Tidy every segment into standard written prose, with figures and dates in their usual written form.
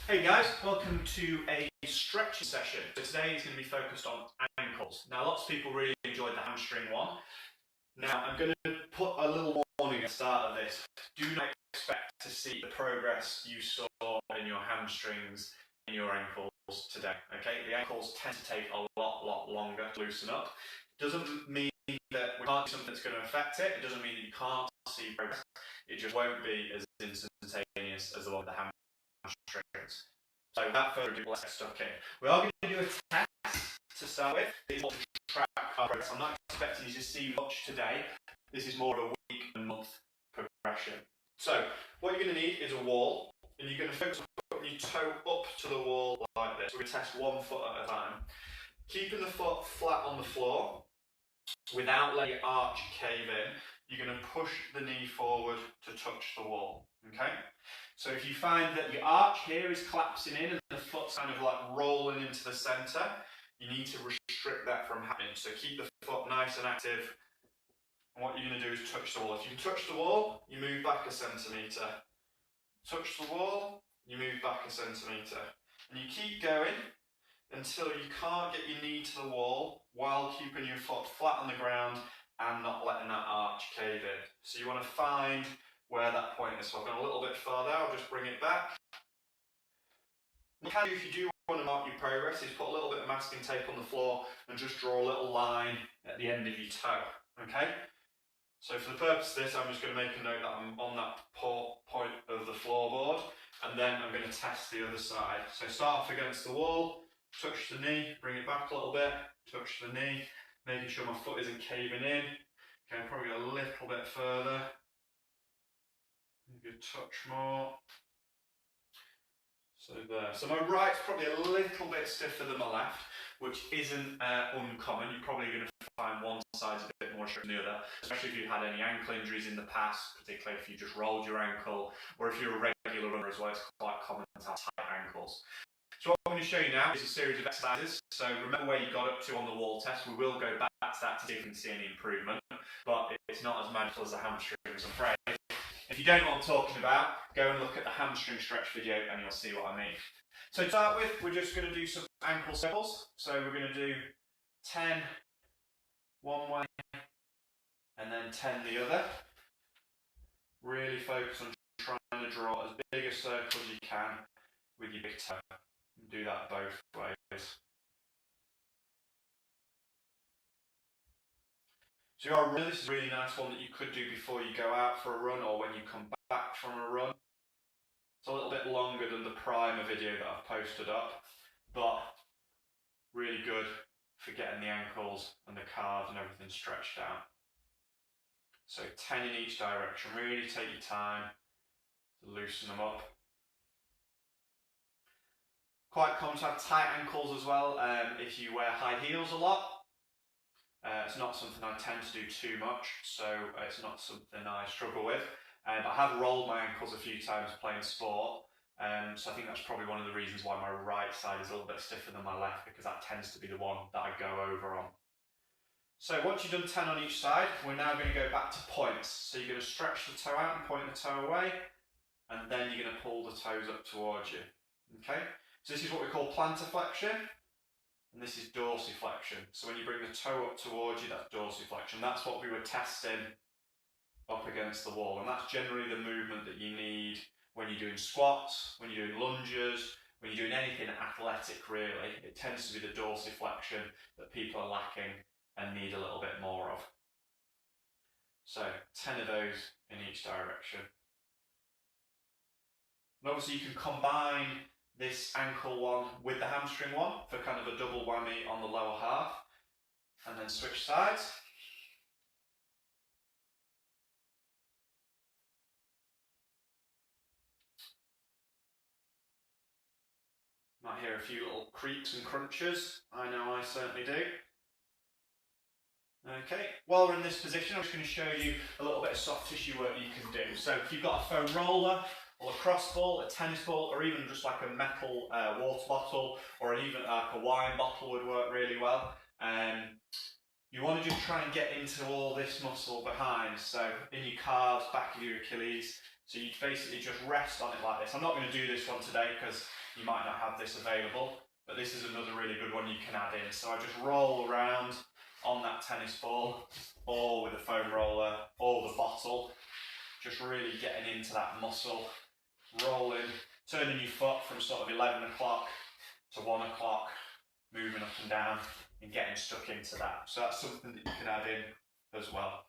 Hey guys, welcome to a stretching session. So today is going to be focused on ankles. Now lots of people really enjoyed the hamstring one. Now I'm going to put a little warning at the start of this. Do not expect to see the progress you saw in your hamstrings in your ankles today. Okay, the ankles tend to take a lot longer to loosen up. Doesn't mean that we can't do something that's going to affect it. It doesn't mean that you can't see progress. It just won't be as instantaneous as the one with the hamstrings. So without further ado, let's get stuck in. We are going to do a test to start with. This is what to track our progress. I'm not expecting you to see much today. This is more of a week and month progression. So what you're going to need is a wall, and you're going to focus on putting your toe up to the wall like this. We're going to test 1 foot at a time. Keeping the foot flat on the floor without letting your arch cave in. You're going to push the knee forward to touch the wall. Okay? So if you find that your arch here is collapsing in and the foot's kind of like rolling into the centre, you need to restrict that from happening. So keep the foot nice and active. And what you're going to do is touch the wall. If you touch the wall, you move back a centimetre. Touch the wall, you move back a centimetre. And you keep going until you can't get your knee to the wall while keeping your foot flat on the ground and not letting that arch cave in. So you want to find where that point is. So I've gone a little bit further, I'll just bring it back. What you can do if you do want to mark your progress is put a little bit of masking tape on the floor and just draw a little line at the end of your toe. Okay? So for the purpose of this, I'm just going to make a note that I'm on that point of the floorboard, and then I'm going to test the other side. So start off against the wall, touch the knee, bring it back a little bit, touch the knee, making sure my foot isn't caving in. Okay, probably a little bit further. Maybe a touch more. So there. So my right's probably a little bit stiffer than my left, which isn't uncommon. You're probably going to find one side's a bit more strict than the other, especially if you've had any ankle injuries in the past, particularly if you just rolled your ankle, or if you're a regular runner as well. It's quite common to have tight ankles. So what I'm going to show you now is a series of exercises. So remember where you got up to on the wall test. We will go back to that to see if we can see any improvement, but it's not as magical as the hamstrings, I'm afraid. If you don't know what I'm talking about, go and look at the hamstring stretch video and you'll see what I mean. So to start with, we're just going to do some ankle circles. So we're going to do 10 one way and then 10 the other. Really focus on trying to draw as big a circle as you can with your big toe. Do that both ways. So your run, this is a really nice one that you could do before you go out for a run or when you come back from a run. It's a little bit longer than the primer video that I've posted up, but really good for getting the ankles and the calves and everything stretched out. So 10 in each direction. Really take your time to loosen them up. Quite common to have tight ankles as well if you wear high heels a lot. It's not something I tend to do too much, so it's not something I struggle with. I have rolled my ankles a few times playing sport, so I think that's probably one of the reasons why my right side is a little bit stiffer than my left, because that tends to be the one that I go over on. So once you've done 10 on each side, we're now going to go back to points. So you're going to stretch the toe out and point the toe away, and then you're going to pull the toes up towards you. Okay? So this is what we call plantar flexion, and this is dorsiflexion. So when you bring the toe up towards you, that's dorsiflexion. That's what we were testing up against the wall, and that's generally the movement that you need when you're doing squats, when you're doing lunges, when you're doing anything athletic really. It tends to be the dorsiflexion that people are lacking and need a little bit more of. So 10 of those in each direction. And obviously you can combine this ankle one with the hamstring one for kind of a double whammy on the lower half, and then switch sides. Might hear a few little creaks and crunches. I know I certainly do. Okay, while we're in this position, I'm just going to show you a little bit of soft tissue work you can do. So if you've got a foam roller, or a cross ball, a tennis ball, or even just like a metal water bottle, or even like a wine bottle would work really well. You want to just try and get into all this muscle behind, so in your calves, back of your Achilles. So you basically just rest on it like this. I'm not going to do this one today because you might not have this available, but this is another really good one you can add in. So I just roll around on that tennis ball, or with a foam roller, or the bottle, just really getting into that muscle, rolling, turning your foot from sort of 11 o'clock to 1 o'clock, moving up and down and getting stuck into that. So that's something that you can add in as well.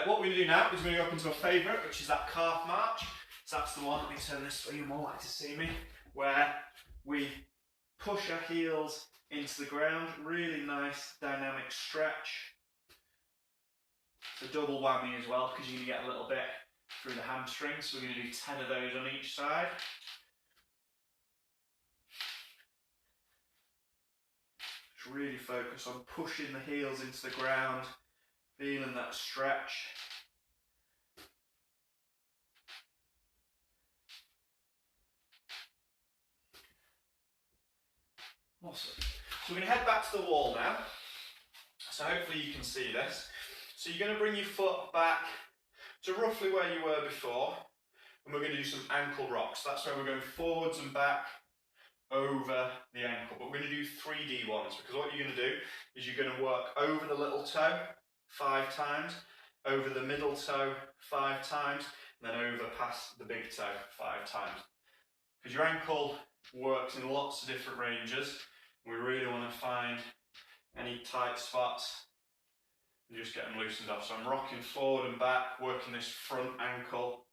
What we're going to do now is we're going to go up into a favourite, which is that calf march. So that's the one, let me turn this so you're more likely to see me, where we push our heels into the ground, really nice dynamic stretch. It's a double whammy as well, because you're going to get a little bit through the hamstrings. So we're going to do 10 of those on each side. Just really focus on pushing the heels into the ground, feeling that stretch. Awesome. So we're going to head back to the wall now. So hopefully you can see this. So you're going to bring your foot back to roughly where you were before, and we're going to do some ankle rocks. That's where we're going forwards and back over the ankle. But we're going to do 3D ones, because what you're going to do is you're going to work over the little toe 5 times, over the middle toe 5 times, and then over past the big toe 5 times. Because your ankle works in lots of different ranges. We really want to find any tight spots and just get them loosened off. So I'm rocking forward and back, working this front ankle,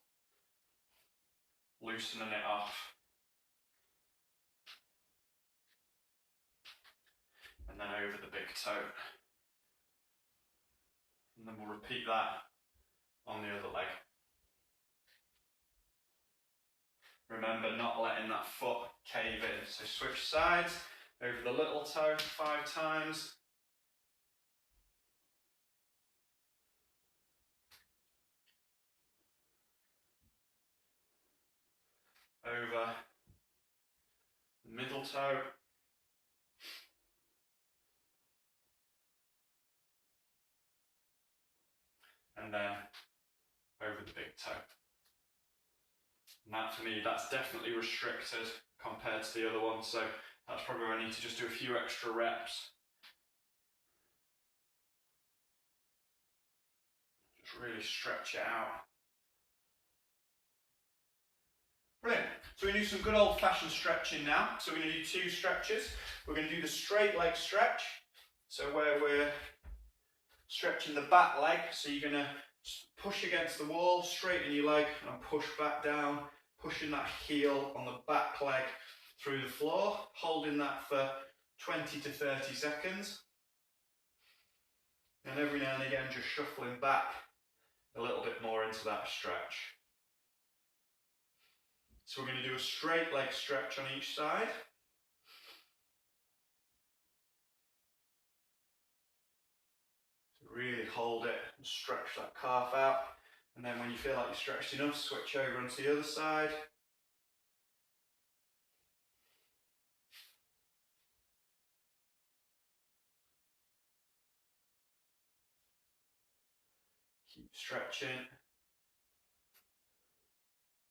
loosening it off. And then over the big toe. And then we'll repeat that on the other leg. Remember, not letting that foot cave in. So switch sides, over the little toe 5 times. Over the middle toe. And then over the big toe. And that, for me, that's definitely restricted compared to the other one, so that's probably where I need to just do a few extra reps. Just really stretch it out. Brilliant. So we're going to do some good old-fashioned stretching now. So we're going to do 2 stretches. We're going to do the straight leg stretch, so where we're stretching the back leg, so you're going to push against the wall, straighten your leg and push back down, pushing that heel on the back leg through the floor, holding that for 20 to 30 seconds. And every now and again just shuffling back a little bit more into that stretch. So we're going to do a straight leg stretch on each side. Really hold it and stretch that calf out, and then when you feel like you're stretched enough, switch over onto the other side. Keep stretching.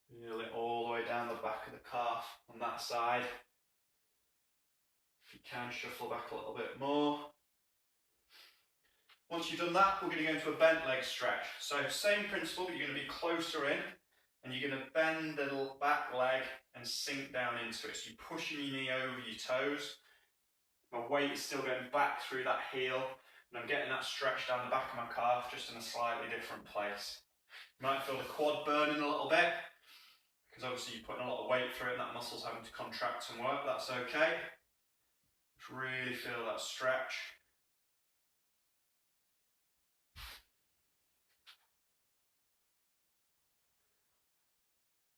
Feel it all the way down the back of the calf on that side. If you can, shuffle back a little bit more. Once you've done that, we're going to go into a bent leg stretch. So same principle, but you're going to be closer in, and you're going to bend the back leg and sink down into it. So you're pushing your knee over your toes. My weight is still going back through that heel, and I'm getting that stretch down the back of my calf, just in a slightly different place. You might feel the quad burning a little bit, because obviously you're putting a lot of weight through it and that muscle's having to contract and work. That's okay. Just really feel that stretch.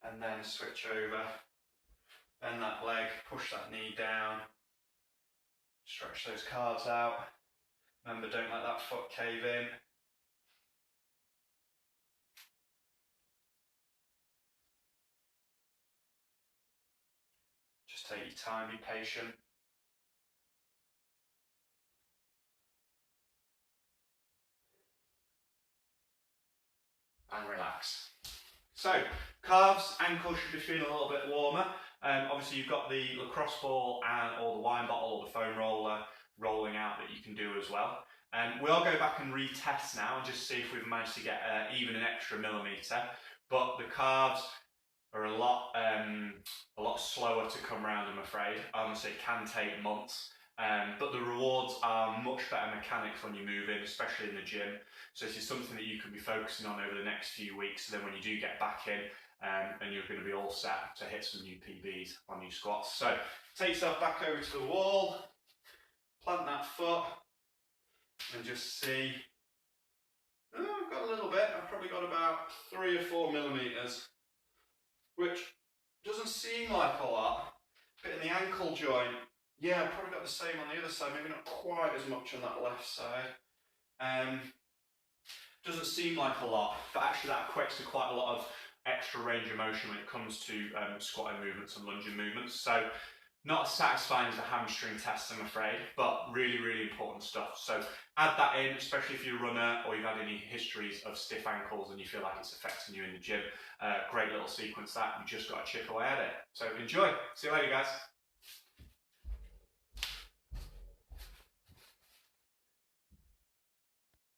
And then switch over, bend that leg, push that knee down, stretch those calves out. Remember, don't let that foot cave in. Just take your time, be patient. and relax. So, calves, ankles should be feeling a little bit warmer. Obviously you've got the lacrosse ball or the wine bottle or the foam roller rolling out that you can do as well. We'll go back and retest now and just see if we've managed to get even an extra millimetre. But the calves are a lot slower to come round, I'm afraid. Honestly, it can take months. But the rewards are much better mechanics when you move in, especially in the gym. So this is something that you could be focusing on over the next few weeks. So then when you do get back in, and you're going to be all set to hit some new PBs on your squats. So take yourself back over to the wall, plant that foot, and just see. Oh, I've got a little bit. I've probably got about 3 or 4 millimetres, which doesn't seem like a lot. But in the ankle joint, yeah, I've probably got the same on the other side, maybe not quite as much on that left side. Doesn't seem like a lot, but actually that equates to quite a lot of extra range of motion when it comes to squatting movements and lunging movements. So not as satisfying as the hamstring test, I'm afraid, but really, really important stuff. So add that in, especially if you're a runner or you've had any histories of stiff ankles and you feel like it's affecting you in the gym. Great little sequence that, you just got to chip away at it. So enjoy. See you later, guys.